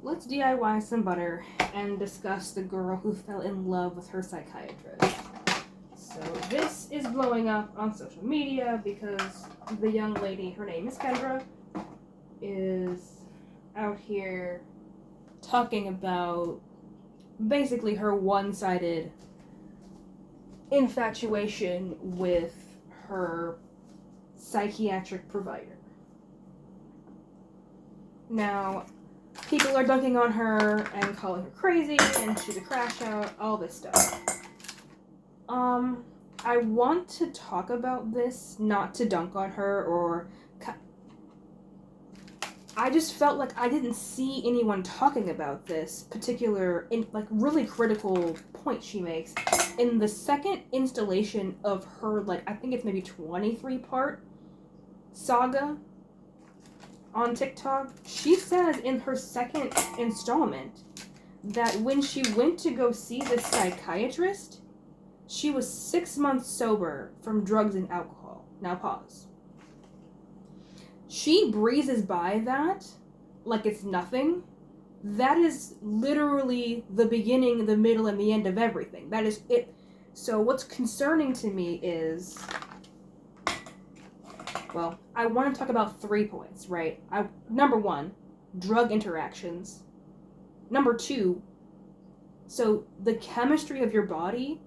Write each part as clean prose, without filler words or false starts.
let's DIY some butter and discuss the girl who fell in love with her psychiatrist. So this is blowing up on social media because the young lady, her name is Kendra, is out here talking about basically her one-sided infatuation with her psychiatric provider. Now, people are dunking on her and calling her crazy and she's a crash out, all this stuff. I want to talk about this, not to dunk on her or... I just felt like I didn't see anyone talking about this particular, really critical point she makes in the second installation of her, I think it's maybe 23-part saga on TikTok. She says in her second installment that when she went to go see the psychiatrist, she was 6 months sober from drugs and alcohol. Now pause. She breezes by that like it's nothing. That is literally the beginning, the middle, and the end of everything. That is it. So what's concerning to me is, well, I want to talk about 3 points, right? Number 1, drug interactions. Number 2, so the chemistry of your body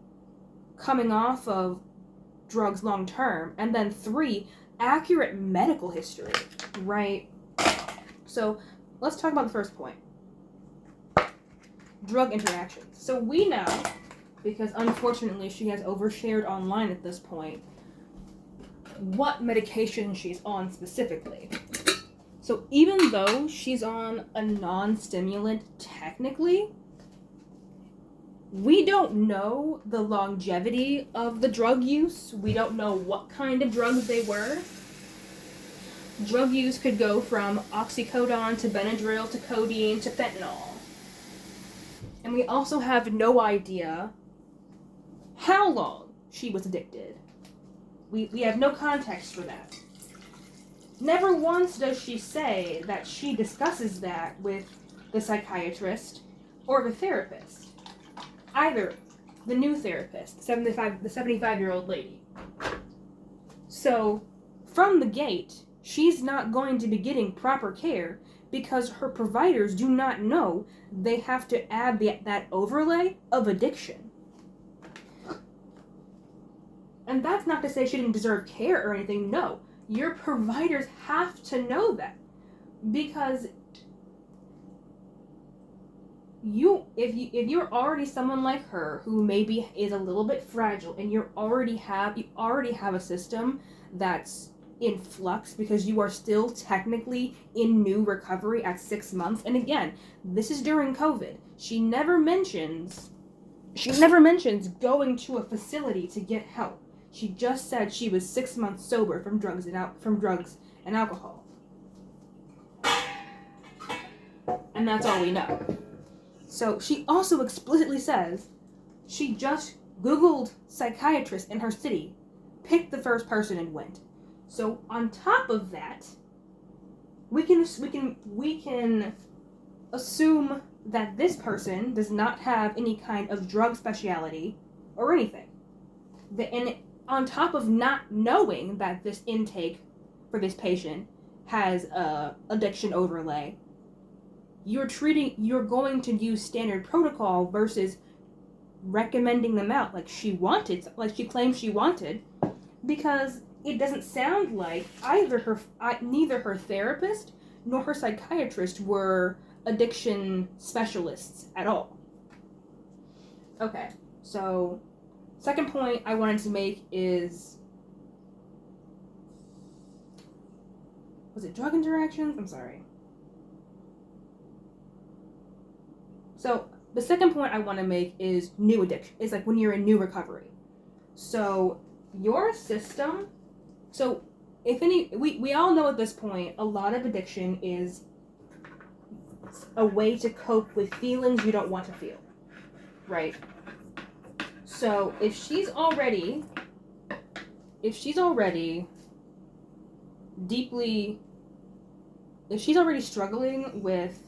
coming off of drugs long term. And then 3, accurate medical history, right? So let's talk about the first point. Drug interactions. So we know, because unfortunately she has overshared online at this point, what medication she's on specifically. So even though she's on a non-stimulant technically, we don't know the longevity of the drug use. We don't know what kind of drugs they were. Drug use could go from oxycodone to Benadryl to codeine to fentanyl. And we also have no idea how long she was addicted. We have no context for that. Never once does she say that she discusses that with the psychiatrist or the therapist. Either the new therapist, the 75-year-old lady. So, from the gate, she's not going to be getting proper care because her providers do not know they have to add that overlay of addiction. And that's not to say she didn't deserve care or anything. No, your providers have to know that, because if you're already someone like her who maybe is a little bit fragile, and you already have a system that's in flux because you are still technically in new recovery at 6 months. And again, this is during COVID. She never mentions going to a facility to get help. She just said she was 6 months sober from drugs and alcohol. And that's all we know. So she also explicitly says she just Googled psychiatrist in her city, picked the first person and went. So on top of that, we can assume that this person does not have any kind of drug specialty or anything. And on top of not knowing that this intake for this patient has a addiction overlay, you're going to use standard protocol versus recommending them out like she claimed she wanted, because it doesn't sound like neither her therapist nor her psychiatrist were addiction specialists at all. Okay, so second point I wanted to make is, was it drug interactions? I'm sorry. So the second point I want to make is new addiction. It's like when you're in new recovery. So your system, we all know at this point, a lot of addiction is a way to cope with feelings you don't want to feel, right? So if she's already struggling with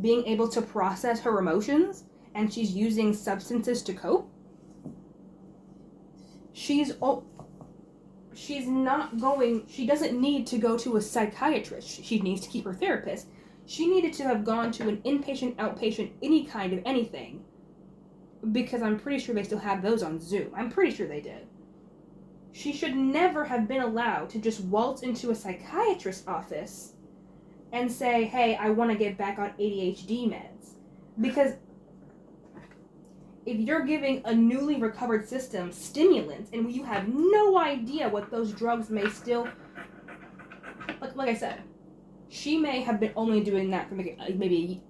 being able to process her emotions and she's using substances to cope, she doesn't need to go to a psychiatrist. She needs to keep her therapist. She needed to have gone to an inpatient, outpatient, any kind of anything, because I'm pretty sure they still have those on Zoom. I'm pretty sure they did. She should never have been allowed to just waltz into a psychiatrist's office and say, hey, I want to get back on ADHD meds. Because if you're giving a newly recovered system stimulants and you have no idea what those drugs may still... Like I said, she may have been only doing that for maybe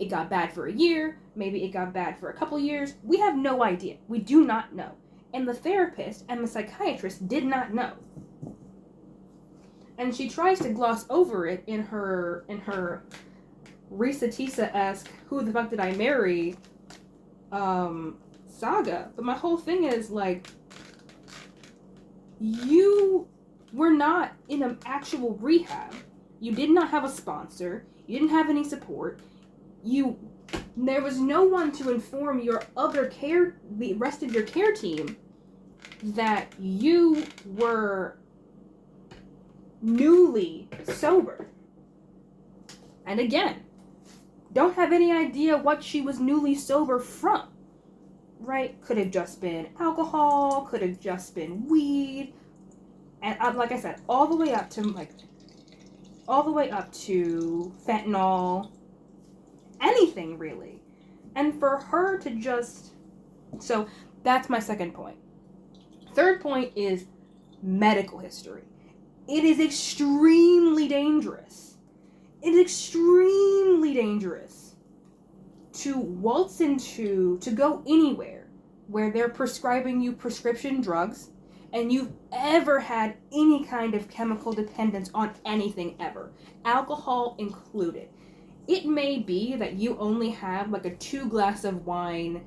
it got bad for a year, maybe it got bad for a couple years. We have no idea. We do not know. And the therapist and the psychiatrist did not know. And she tries to gloss over it in her Risa Tisa-esque "Who the fuck did I marry?" Saga. But my whole thing is, like, you were not in an actual rehab. You did not have a sponsor. You didn't have any support. There was no one to inform the rest of your care team that you were newly sober. And again, don't have any idea what she was newly sober from, right? Could have just been alcohol, could have just been weed, and like I said, all the way up to fentanyl, anything really. And for her to just... So that's my second point. Third point is medical history. It is extremely dangerous. It is extremely dangerous to go anywhere where they're prescribing you prescription drugs and you've ever had any kind of chemical dependence on anything ever, alcohol included. It may be that you only have like a 2 glass of wine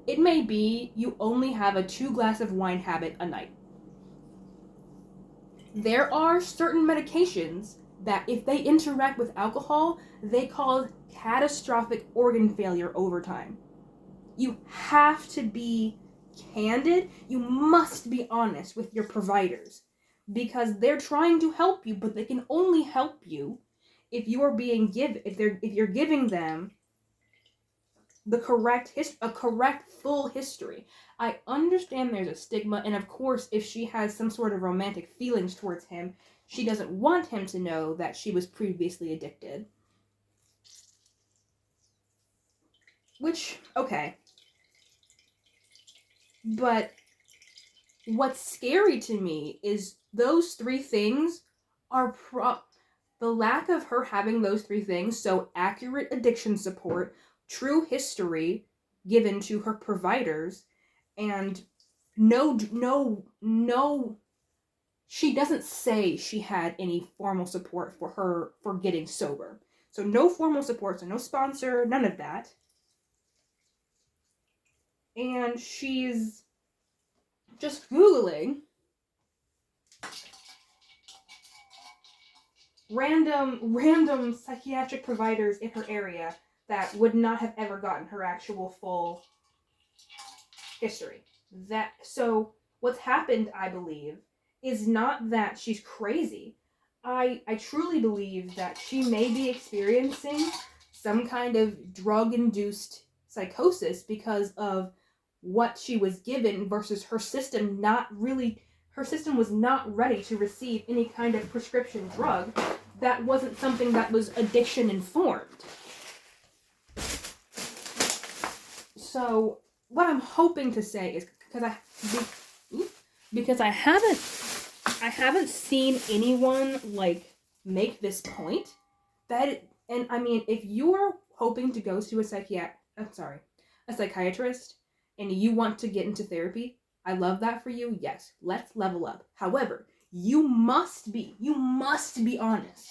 It may be you only have a 2 glass of wine habit a night. There are certain medications that if they interact with alcohol, they cause catastrophic organ failure over time. You have to be candid. You must be honest with your providers because they're trying to help you, but they can only help you if you're giving them a correct full history. I understand there's a stigma, and of course, if she has some sort of romantic feelings towards him, she doesn't want him to know that she was previously addicted. Which, okay. But what's scary to me is those 3 things are the lack of her having those 3 things, so accurate addiction support, true history given to her providers, and no, she doesn't say she had any formal support for getting sober. So no formal support, so no sponsor, none of that. And she's just Googling random psychiatric providers in her area that would not have ever gotten her actual full history. So what's happened, I believe, is not that she's crazy. I truly believe that she may be experiencing some kind of drug-induced psychosis because of what she was given versus her system was not ready to receive any kind of prescription drug that wasn't something that was addiction informed. So what I'm hoping to say is because I haven't seen anyone like make this point and I mean, if you're hoping to go to a psychiatrist and you want to get into therapy, I love that for you. Yes, let's level up. However, you must be honest.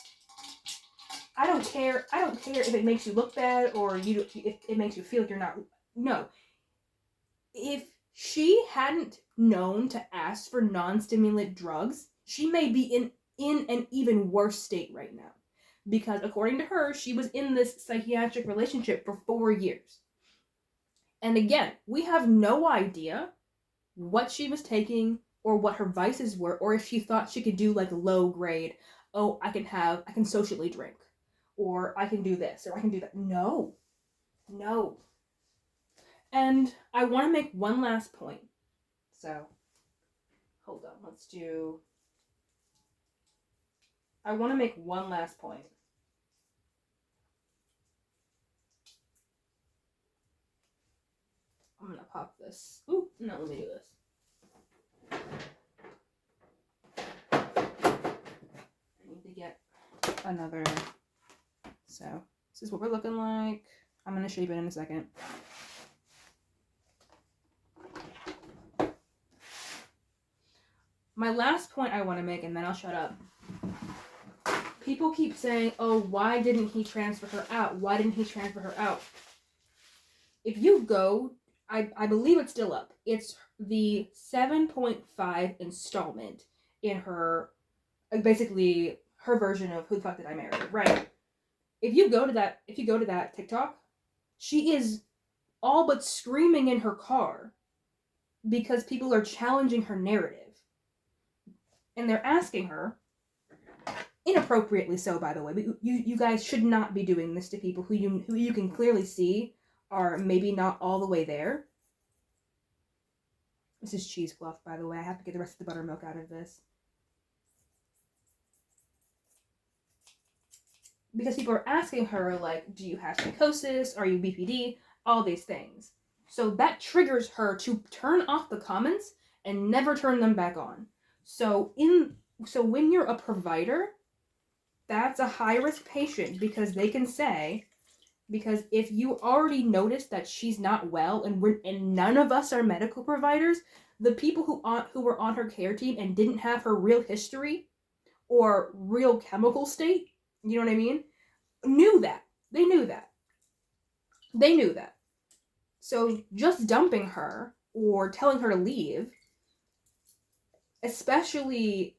I don't care if it makes you look bad or if it makes you feel like you're not. No. If she hadn't known to ask for non-stimulant drugs, she may be in an even worse state right now. because according to her, she was in this psychiatric relationship for 4 years. And again, we have no idea what she was taking or what her vices were, or if she thought she could do like low grade, oh, I can socially drink, or I can do this, or I can do that. No. And I want to make one last point. So, hold on, I want to make one last point. I'm going to pop this. Ooh, no, let me do this. I need to get another. So, this is what we're looking like. I'm going to shape it in a second. My last point I want to make, and then I'll shut up. People keep saying, oh, why didn't he transfer her out? Why didn't he transfer her out? If you go, I believe it's still up. It's the 7.5 installment in her, basically her version of Who the Fuck Did I Marry, right? If you go to that TikTok, she is all but screaming in her car because people are challenging her narrative. And they're asking her, inappropriately so, by the way, but you guys should not be doing this to people who you can clearly see are maybe not all the way there. This is cheesecloth, by the way. I have to get the rest of the buttermilk out of this. Because people are asking her, like, do you have psychosis? Are you BPD? All these things. So that triggers her to turn off the comments and never turn them back on. So when you're a provider, that's a high-risk patient because they can say, because if you already noticed that she's not well and none of us are medical providers, the people who were on her care team and didn't have her real history or real chemical state, you know what I mean, knew that. They knew that. So just dumping her or telling her to leave, especially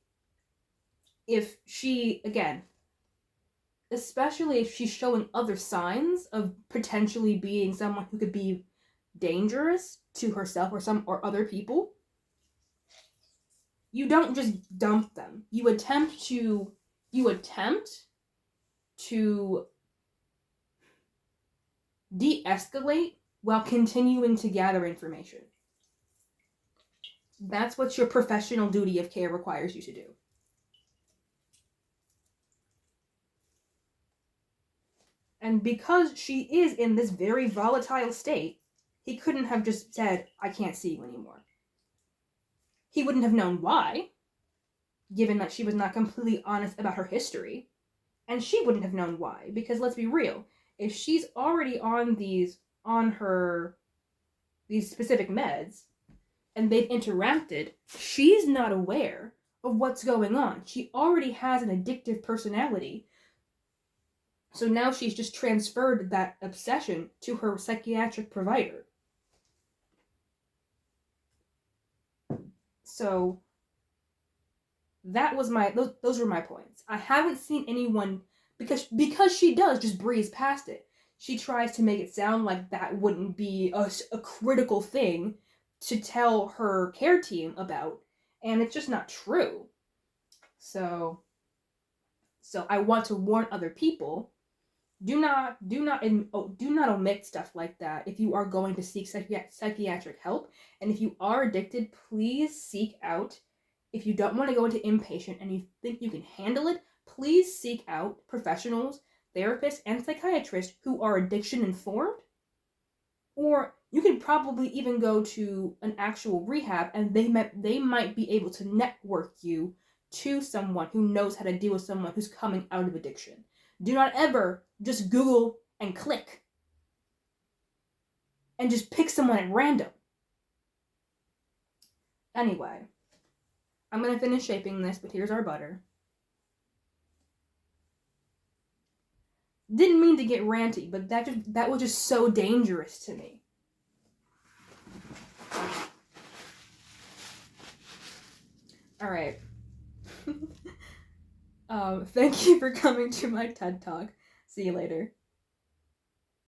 if she's showing other signs of potentially being someone who could be dangerous to herself or other people, you don't just dump them. You attempt to de-escalate while continuing to gather information. That's what your professional duty of care requires you to do. And because she is in this very volatile state, he couldn't have just said, I can't see you anymore. He wouldn't have known why, given that she was not completely honest about her history. And she wouldn't have known why, because let's be real, if she's already on these specific meds, and they've interacted, she's not aware of what's going on. She already has an addictive personality. So now she's just transferred that obsession to her psychiatric provider. So that was those were my points. I haven't seen anyone, because she does just breeze past it. She tries to make it sound like that wouldn't be a critical thing to tell her care team about, and it's just not true. So I want to warn other people, do not omit stuff like that if you are going to seek psychiatric help. And if you are addicted, please seek out. If you don't want to go into inpatient and you think you can handle it, please seek out professionals, therapists, and psychiatrists who are addiction informed. Or you can probably even go to an actual rehab, and they might be able to network you to someone who knows how to deal with someone who's coming out of addiction. Do not ever just Google and click and just pick someone at random. Anyway, I'm going to finish shaping this, but here's our butter. Didn't mean to get ranty, but that was just so dangerous to me. All right. Thank you for coming to my TED Talk. See you later.